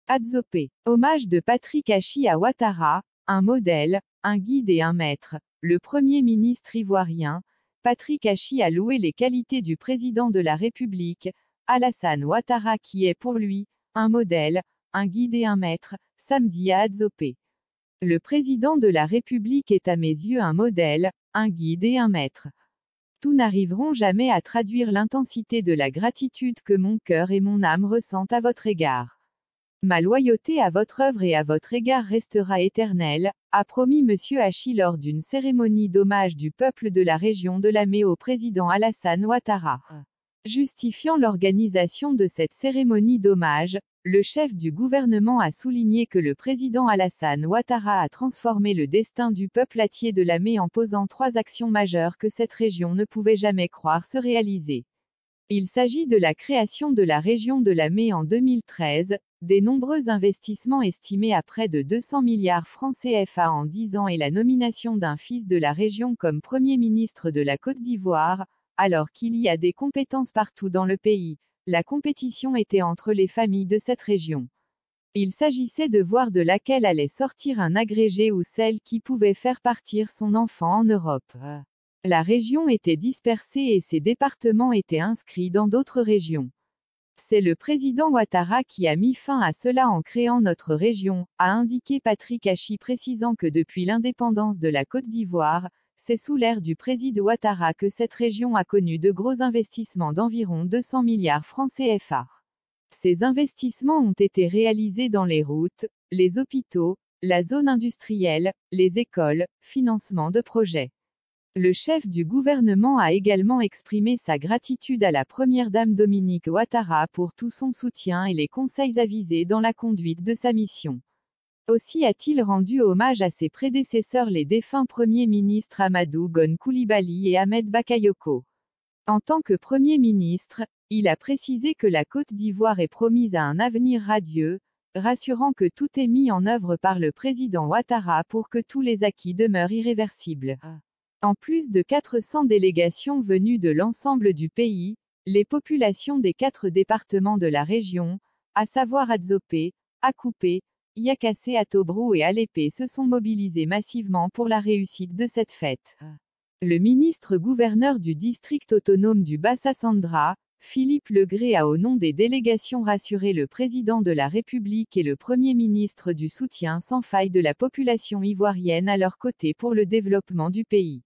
Adzopé. Hommage de Patrick Hachi à Ouattara, un modèle, un guide et un maître. Le Premier ministre ivoirien, Patrick Hachi a loué les qualités du président de la République, Alassane Ouattara qui est pour lui, un modèle, un guide et un maître, samedi à Adzopé. Le président de la République est à mes yeux un modèle, un guide et un maître. Tous n'arriveront jamais à traduire l'intensité de la gratitude que mon cœur et mon âme ressentent à votre égard. Ma loyauté à votre œuvre et à votre égard restera éternelle, a promis M. Hachi lors d'une cérémonie d'hommage du peuple de la région de Lamé au président Alassane Ouattara. Justifiant l'organisation de cette cérémonie d'hommage, le chef du gouvernement a souligné que le président Alassane Ouattara a transformé le destin du peuple attié de Lamé en posant 3 actions majeures que cette région ne pouvait jamais croire se réaliser. Il s'agit de la création de la région de Lamé en 2013, des nombreux investissements estimés à près de 200 milliards francs CFA en 10 ans et la nomination d'un fils de la région comme Premier ministre de la Côte d'Ivoire, alors qu'il y a des compétences partout dans le pays. La compétition était entre les familles de cette région. Il s'agissait de voir de laquelle allait sortir un agrégé ou celle qui pouvait faire partir son enfant en Europe. La région était dispersée et ses départements étaient inscrits dans d'autres régions. C'est le président Ouattara qui a mis fin à cela en créant notre région, a indiqué Patrick Hachi précisant que depuis l'indépendance de la Côte d'Ivoire, c'est sous l'ère du président Ouattara que cette région a connu de gros investissements d'environ 200 milliards francs CFA. Ces investissements ont été réalisés dans les routes, les hôpitaux, la zone industrielle, les écoles, financement de projets. Le chef du gouvernement a également exprimé sa gratitude à la première dame Dominique Ouattara pour tout son soutien et les conseils avisés dans la conduite de sa mission. Aussi a-t-il rendu hommage à ses prédécesseurs les défunts premiers ministres Amadou Gon Coulibaly et Ahmed Bakayoko. En tant que Premier ministre, il a précisé que la Côte d'Ivoire est promise à un avenir radieux, rassurant que tout est mis en œuvre par le président Ouattara pour que tous les acquis demeurent irréversibles. En plus de 400 délégations venues de l'ensemble du pays, les populations des 4 départements de la région, à savoir Adzopé, Akoupé, Yakassé à Tobrou et Alépé se sont mobilisées massivement pour la réussite de cette fête. Le ministre-gouverneur du district autonome du Bassa-Sandra, Philippe Legré a au nom des délégations rassuré le président de la République et le Premier ministre du soutien sans faille de la population ivoirienne à leur côté pour le développement du pays.